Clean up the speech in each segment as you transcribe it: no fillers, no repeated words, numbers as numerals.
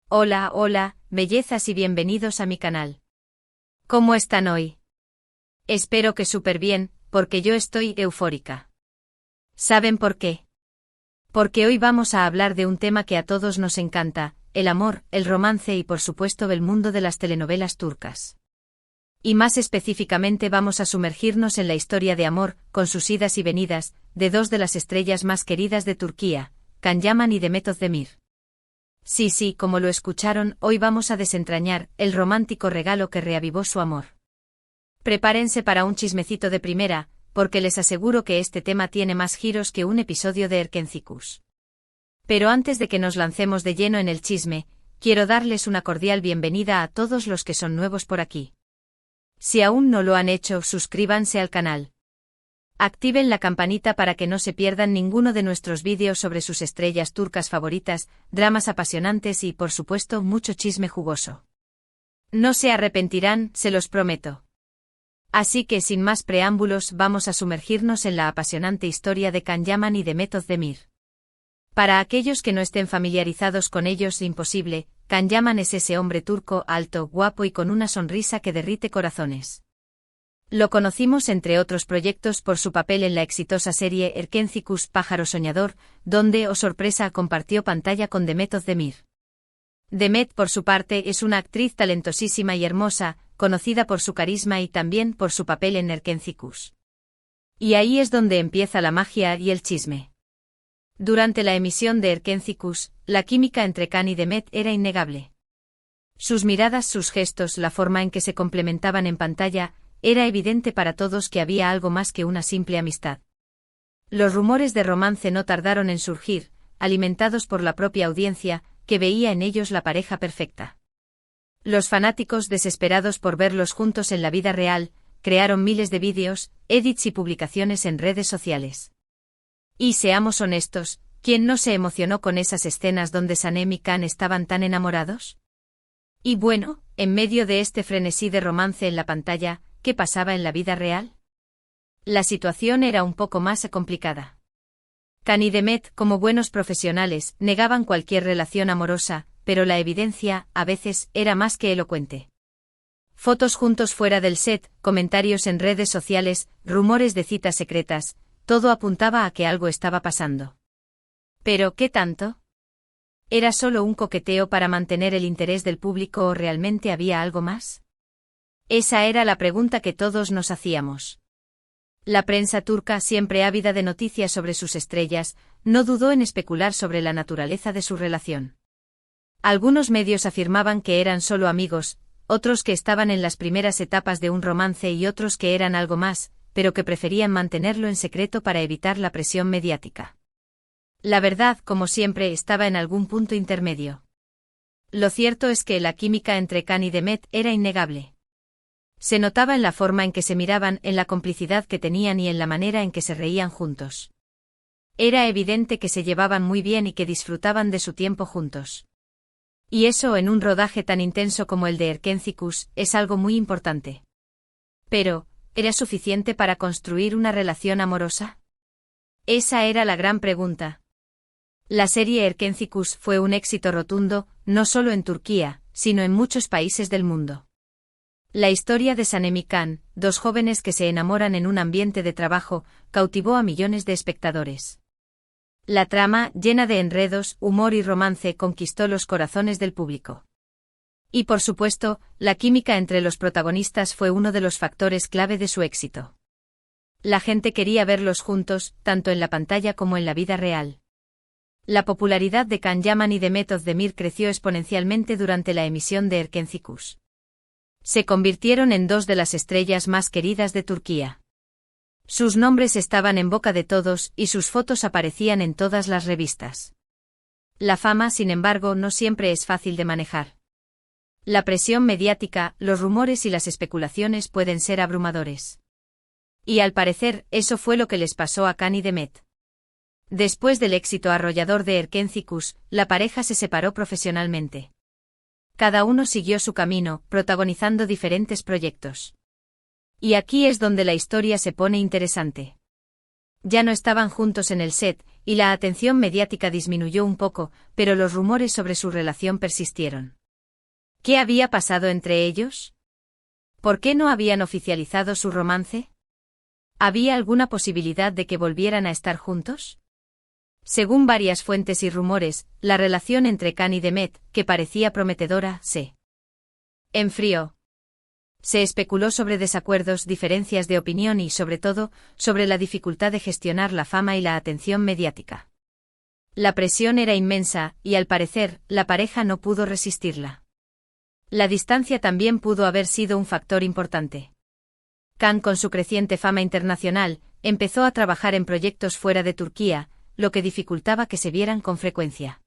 Hola, hola, bellezas y bienvenidos a mi canal. ¿Cómo están hoy? Espero que súper bien, porque yo estoy eufórica. ¿Saben por qué? Porque hoy vamos a hablar de un tema que a todos nos encanta, el amor, el romance y por supuesto el mundo de las telenovelas turcas. Y más específicamente vamos a sumergirnos en la historia de amor, con sus idas y venidas, de dos de las estrellas más queridas de Turquía, Can Yaman y Demet Özdemir. Sí, como lo escucharon, hoy vamos a desentrañar el romántico regalo que reavivó su amor. Prepárense para un chismecito de primera, porque les aseguro que este tema tiene más giros que un episodio de Erkenci. Pero antes de que nos lancemos de lleno en el chisme, quiero darles una cordial bienvenida a todos los que son nuevos por aquí. Si aún no lo han hecho, suscríbanse al canal. Activen la campanita para que no se pierdan ninguno de nuestros vídeos sobre sus estrellas turcas favoritas, dramas apasionantes y, por supuesto, mucho chisme jugoso. No se arrepentirán, se los prometo. Así que sin más preámbulos vamos a sumergirnos en la apasionante historia de Can Yaman y Demet Özdemir. Para aquellos que no estén familiarizados con ellos, imposible, Can Yaman es ese hombre turco alto, guapo y con una sonrisa que derrite corazones. Lo conocimos entre otros proyectos por su papel en la exitosa serie Erkenci, Pájaro Soñador, donde, oh sorpresa, compartió pantalla con Demet Özdemir. Demet, por su parte, es una actriz talentosísima y hermosa, conocida por su carisma y también por su papel en Erkenci. Y ahí es donde empieza la magia y el chisme. Durante la emisión de Erkenci, la química entre Can y Demet era innegable. Sus miradas, sus gestos, la forma en que se complementaban en pantalla, era evidente para todos que había algo más que una simple amistad. Los rumores de romance no tardaron en surgir, alimentados por la propia audiencia, que veía en ellos la pareja perfecta. Los fanáticos, desesperados por verlos juntos en la vida real, crearon miles de vídeos, edits y publicaciones en redes sociales. Y seamos honestos, ¿quién no se emocionó con esas escenas donde Sanem y Can estaban tan enamorados? Y bueno, en medio de este frenesí de romance en la pantalla, ¿qué pasaba en la vida real? La situación era un poco más complicada. Can y Demet, como buenos profesionales, negaban cualquier relación amorosa, pero la evidencia, a veces, era más que elocuente. Fotos juntos fuera del set, comentarios en redes sociales, rumores de citas secretas, todo apuntaba a que algo estaba pasando. ¿Pero qué tanto? ¿Era solo un coqueteo para mantener el interés del público o realmente había algo más? Esa era la pregunta que todos nos hacíamos. La prensa turca, siempre ávida de noticias sobre sus estrellas, no dudó en especular sobre la naturaleza de su relación. Algunos medios afirmaban que eran solo amigos, otros que estaban en las primeras etapas de un romance y otros que eran algo más, pero que preferían mantenerlo en secreto para evitar la presión mediática. La verdad, como siempre, estaba en algún punto intermedio. Lo cierto es que la química entre Can y Demet era innegable. Se notaba en la forma en que se miraban, en la complicidad que tenían y en la manera en que se reían juntos. Era evidente que se llevaban muy bien y que disfrutaban de su tiempo juntos. Y eso en un rodaje tan intenso como el de Erkenci es algo muy importante. Pero, ¿era suficiente para construir una relación amorosa? Esa era la gran pregunta. La serie Erkenci fue un éxito rotundo, no solo en Turquía, sino en muchos países del mundo. La historia de Sanem y Can, dos jóvenes que se enamoran en un ambiente de trabajo, cautivó a millones de espectadores. La trama, llena de enredos, humor y romance, conquistó los corazones del público. Y por supuesto, la química entre los protagonistas fue uno de los factores clave de su éxito. La gente quería verlos juntos, tanto en la pantalla como en la vida real. La popularidad de Can Yaman y Demet Özdemir creció exponencialmente durante la emisión de Erkenci. Se convirtieron en dos de las estrellas más queridas de Turquía. Sus nombres estaban en boca de todos y sus fotos aparecían en todas las revistas. La fama, sin embargo, no siempre es fácil de manejar. La presión mediática, los rumores y las especulaciones pueden ser abrumadores. Y al parecer, eso fue lo que les pasó a Can y Demet. Después del éxito arrollador de Erkenci, la pareja se separó profesionalmente. Cada uno siguió su camino, protagonizando diferentes proyectos. Y aquí es donde la historia se pone interesante. Ya no estaban juntos en el set, y la atención mediática disminuyó un poco, pero los rumores sobre su relación persistieron. ¿Qué había pasado entre ellos? ¿Por qué no habían oficializado su romance? ¿Había alguna posibilidad de que volvieran a estar juntos? Según varias fuentes y rumores, la relación entre Can y Demet, que parecía prometedora, se enfrió. Se especuló sobre desacuerdos, diferencias de opinión y, sobre todo, sobre la dificultad de gestionar la fama y la atención mediática. La presión era inmensa, y al parecer, la pareja no pudo resistirla. La distancia también pudo haber sido un factor importante. Can, con su creciente fama internacional, empezó a trabajar en proyectos fuera de Turquía, lo que dificultaba que se vieran con frecuencia.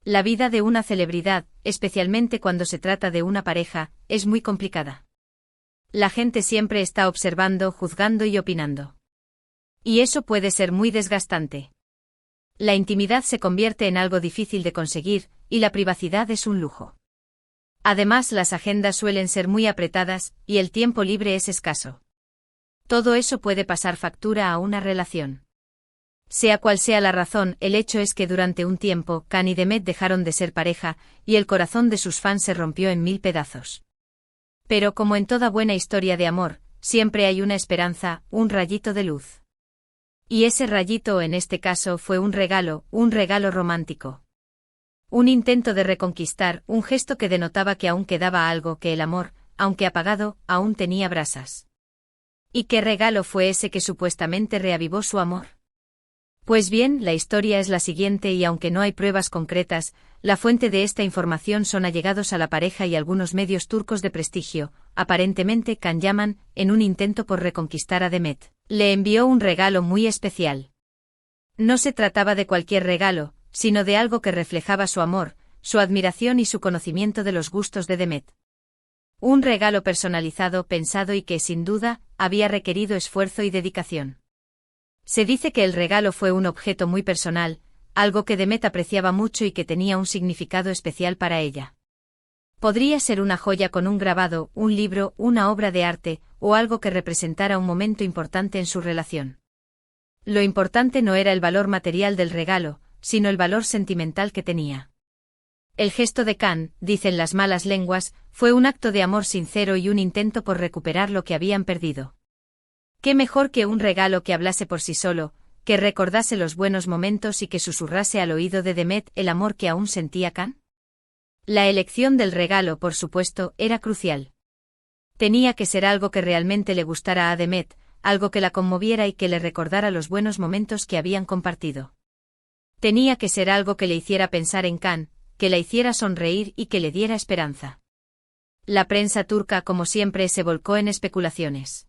La vida de una celebridad, especialmente cuando se trata de una pareja, es muy complicada. La gente siempre está observando, juzgando y opinando. Y eso puede ser muy desgastante. La intimidad se convierte en algo difícil de conseguir, y la privacidad es un lujo. Además, las agendas suelen ser muy apretadas, y el tiempo libre es escaso. Todo eso puede pasar factura a una relación. Sea cual sea la razón, el hecho es que durante un tiempo, Can y Demet dejaron de ser pareja, y el corazón de sus fans se rompió en 1000 pedazos. Pero como en toda buena historia de amor, siempre hay una esperanza, un rayito de luz. Y ese rayito en este caso fue un regalo romántico. Un intento de reconquistar, un gesto que denotaba que aún quedaba algo, que el amor, aunque apagado, aún tenía brasas. ¿Y qué regalo fue ese que supuestamente reavivó su amor? Pues bien, la historia es la siguiente y aunque no hay pruebas concretas, la fuente de esta información son allegados a la pareja y algunos medios turcos de prestigio. Aparentemente Can Yaman, en un intento por reconquistar a Demet, le envió un regalo muy especial. No se trataba de cualquier regalo, sino de algo que reflejaba su amor, su admiración y su conocimiento de los gustos de Demet. Un regalo personalizado, pensado y que, sin duda, había requerido esfuerzo y dedicación. Se dice que el regalo fue un objeto muy personal, algo que Demet apreciaba mucho y que tenía un significado especial para ella. Podría ser una joya con un grabado, un libro, una obra de arte, o algo que representara un momento importante en su relación. Lo importante no era el valor material del regalo, sino el valor sentimental que tenía. El gesto de Can, dicen las malas lenguas, fue un acto de amor sincero y un intento por recuperar lo que habían perdido. ¿Qué mejor que un regalo que hablase por sí solo, que recordase los buenos momentos y que susurrase al oído de Demet el amor que aún sentía Can? La elección del regalo, por supuesto, era crucial. Tenía que ser algo que realmente le gustara a Demet, algo que la conmoviera y que le recordara los buenos momentos que habían compartido. Tenía que ser algo que le hiciera pensar en Can, que la hiciera sonreír y que le diera esperanza. La prensa turca, como siempre, se volcó en especulaciones.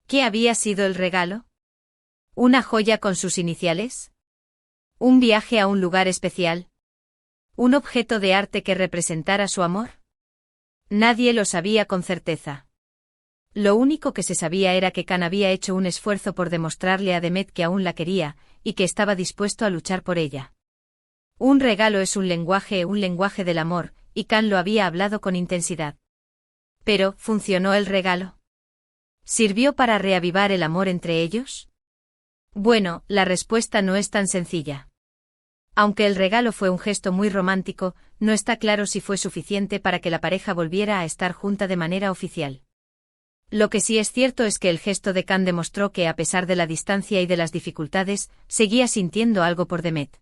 ¿Qué había sido el regalo? ¿Una joya con sus iniciales? ¿Un viaje a un lugar especial? ¿Un objeto de arte que representara su amor? Nadie lo sabía con certeza. Lo único que se sabía era que Can había hecho un esfuerzo por demostrarle a Demet que aún la quería, y que estaba dispuesto a luchar por ella. Un regalo es un lenguaje del amor, y Can lo había hablado con intensidad. Pero, ¿funcionó el regalo? ¿Sirvió para reavivar el amor entre ellos? Bueno, la respuesta no es tan sencilla. Aunque el regalo fue un gesto muy romántico, no está claro si fue suficiente para que la pareja volviera a estar junta de manera oficial. Lo que sí es cierto es que el gesto de Can demostró que, a pesar de la distancia y de las dificultades, seguía sintiendo algo por Demet.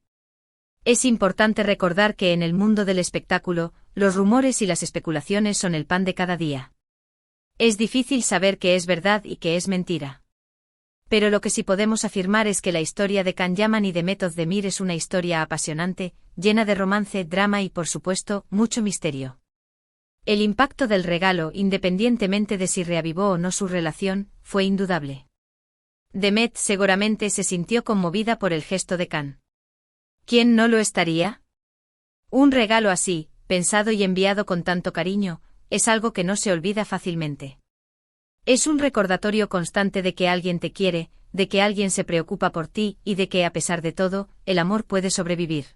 Es importante recordar que en el mundo del espectáculo, los rumores y las especulaciones son el pan de cada día. Es difícil saber qué es verdad y qué es mentira. Pero lo que sí podemos afirmar es que la historia de Can Yaman y Demet Özdemir es una historia apasionante, llena de romance, drama y, por supuesto, mucho misterio. El impacto del regalo, independientemente de si reavivó o no su relación, fue indudable. Demet seguramente se sintió conmovida por el gesto de Can. ¿Quién no lo estaría? Un regalo así, pensado y enviado con tanto cariño, es algo que no se olvida fácilmente. Es un recordatorio constante de que alguien te quiere, de que alguien se preocupa por ti y de que, a pesar de todo, el amor puede sobrevivir.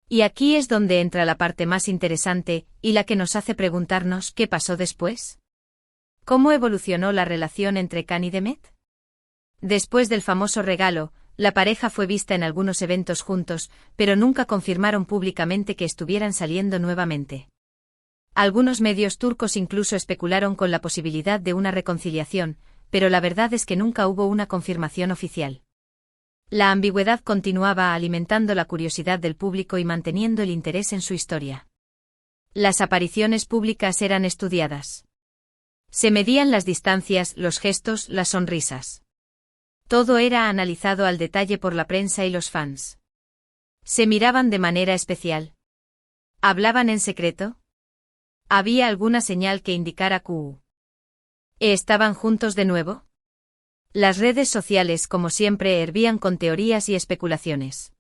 Y aquí es donde entra la parte más interesante, y la que nos hace preguntarnos ¿qué pasó después? ¿Cómo evolucionó la relación entre Can y Demet? Después del famoso regalo, la pareja fue vista en algunos eventos juntos, pero nunca confirmaron públicamente que estuvieran saliendo nuevamente. Algunos medios turcos incluso especularon con la posibilidad de una reconciliación, pero la verdad es que nunca hubo una confirmación oficial. La ambigüedad continuaba alimentando la curiosidad del público y manteniendo el interés en su historia. Las apariciones públicas eran estudiadas. Se medían las distancias, los gestos, las sonrisas. Todo era analizado al detalle por la prensa y los fans. Se miraban de manera especial. ¿Hablaban en secreto? ¿Había alguna señal que indicara que estaban juntos de nuevo? Las redes sociales, como siempre, hervían con teorías y especulaciones.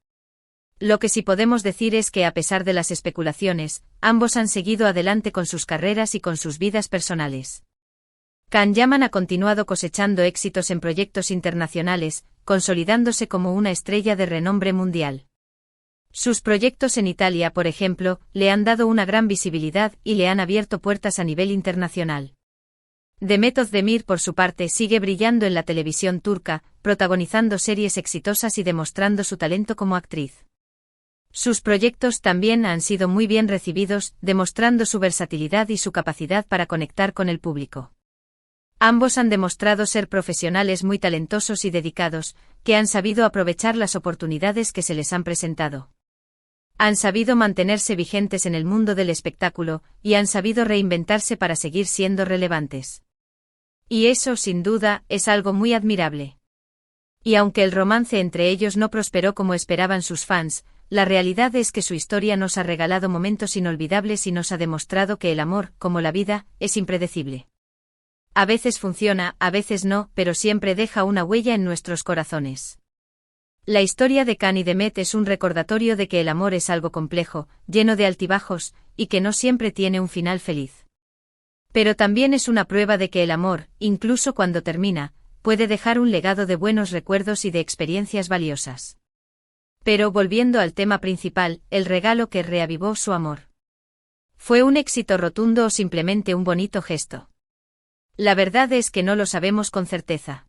Lo que sí podemos decir es que, a pesar de las especulaciones, ambos han seguido adelante con sus carreras y con sus vidas personales. Can Yaman ha continuado cosechando éxitos en proyectos internacionales, consolidándose como una estrella de renombre mundial. Sus proyectos en Italia, por ejemplo, le han dado una gran visibilidad y le han abierto puertas a nivel internacional. Demet Özdemir, por su parte, sigue brillando en la televisión turca, protagonizando series exitosas y demostrando su talento como actriz. Sus proyectos también han sido muy bien recibidos, demostrando su versatilidad y su capacidad para conectar con el público. Ambos han demostrado ser profesionales muy talentosos y dedicados, que han sabido aprovechar las oportunidades que se les han presentado. Han sabido mantenerse vigentes en el mundo del espectáculo, y han sabido reinventarse para seguir siendo relevantes. Y eso, sin duda, es algo muy admirable. Y aunque el romance entre ellos no prosperó como esperaban sus fans, la realidad es que su historia nos ha regalado momentos inolvidables y nos ha demostrado que el amor, como la vida, es impredecible. A veces funciona, a veces no, pero siempre deja una huella en nuestros corazones. La historia de Can y Demet es un recordatorio de que el amor es algo complejo, lleno de altibajos, y que no siempre tiene un final feliz. Pero también es una prueba de que el amor, incluso cuando termina, puede dejar un legado de buenos recuerdos y de experiencias valiosas. Pero volviendo al tema principal, el regalo que reavivó su amor. ¿Fue un éxito rotundo o simplemente un bonito gesto? La verdad es que no lo sabemos con certeza.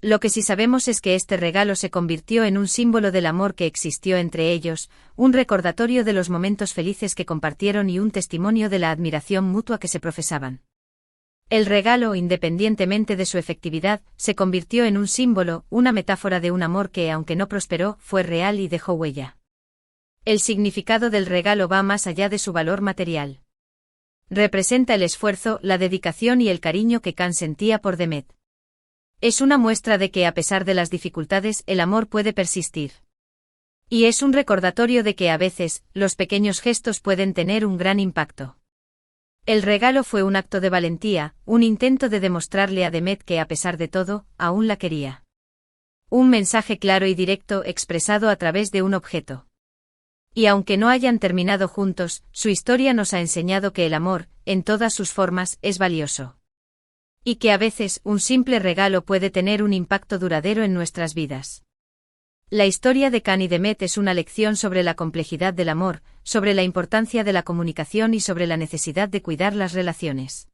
Lo que sí sabemos es que este regalo se convirtió en un símbolo del amor que existió entre ellos, un recordatorio de los momentos felices que compartieron y un testimonio de la admiración mutua que se profesaban. El regalo, independientemente de su efectividad, se convirtió en un símbolo, una metáfora de un amor que, aunque no prosperó, fue real y dejó huella. El significado del regalo va más allá de su valor material. Representa el esfuerzo, la dedicación y el cariño que Can sentía por Demet. Es una muestra de que, a pesar de las dificultades, el amor puede persistir. Y es un recordatorio de que a veces, los pequeños gestos pueden tener un gran impacto. El regalo fue un acto de valentía, un intento de demostrarle a Demet que, a pesar de todo, aún la quería. Un mensaje claro y directo expresado a través de un objeto. Y aunque no hayan terminado juntos, su historia nos ha enseñado que el amor, en todas sus formas, es valioso. Y que a veces un simple regalo puede tener un impacto duradero en nuestras vidas. La historia de Can y Demet es una lección sobre la complejidad del amor, sobre la importancia de la comunicación y sobre la necesidad de cuidar las relaciones.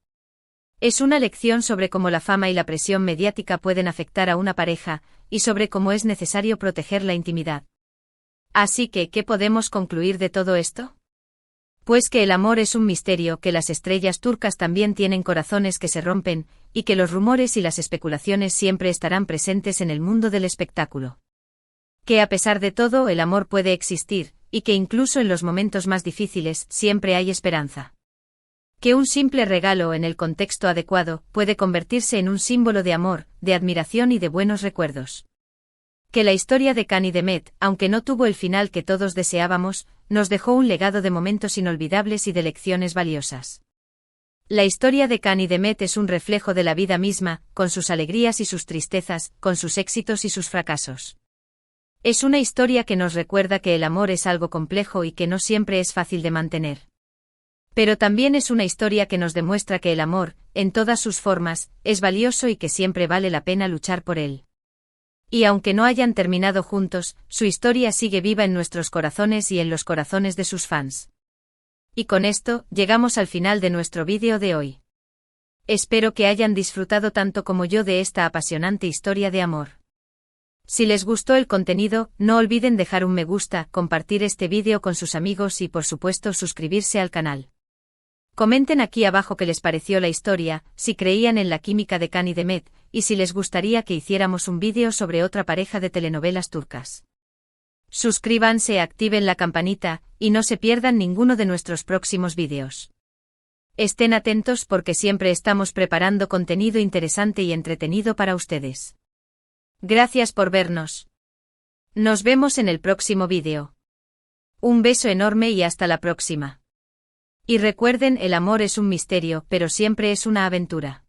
Es una lección sobre cómo la fama y la presión mediática pueden afectar a una pareja, y sobre cómo es necesario proteger la intimidad. Así que, ¿qué podemos concluir de todo esto? Pues que el amor es un misterio, que las estrellas turcas también tienen corazones que se rompen, y que los rumores y las especulaciones siempre estarán presentes en el mundo del espectáculo. Que a pesar de todo el amor puede existir, y que incluso en los momentos más difíciles siempre hay esperanza. Que un simple regalo en el contexto adecuado puede convertirse en un símbolo de amor, de admiración y de buenos recuerdos. Que la historia de Can y Demet, aunque no tuvo el final que todos deseábamos, nos dejó un legado de momentos inolvidables y de lecciones valiosas. La historia de Can y Demet es un reflejo de la vida misma, con sus alegrías y sus tristezas, con sus éxitos y sus fracasos. Es una historia que nos recuerda que el amor es algo complejo y que no siempre es fácil de mantener. Pero también es una historia que nos demuestra que el amor, en todas sus formas, es valioso y que siempre vale la pena luchar por él. Y aunque no hayan terminado juntos, su historia sigue viva en nuestros corazones y en los corazones de sus fans. Y con esto, llegamos al final de nuestro vídeo de hoy. Espero que hayan disfrutado tanto como yo de esta apasionante historia de amor. Si les gustó el contenido, no olviden dejar un me gusta, compartir este vídeo con sus amigos y por supuesto suscribirse al canal. Comenten aquí abajo qué les pareció la historia, si creían en la química de Can y Demet, y si les gustaría que hiciéramos un vídeo sobre otra pareja de telenovelas turcas. Suscríbanse, activen la campanita, y no se pierdan ninguno de nuestros próximos vídeos. Estén atentos porque siempre estamos preparando contenido interesante y entretenido para ustedes. Gracias por vernos. Nos vemos en el próximo vídeo. Un beso enorme y hasta la próxima. Y recuerden, el amor es un misterio, pero siempre es una aventura.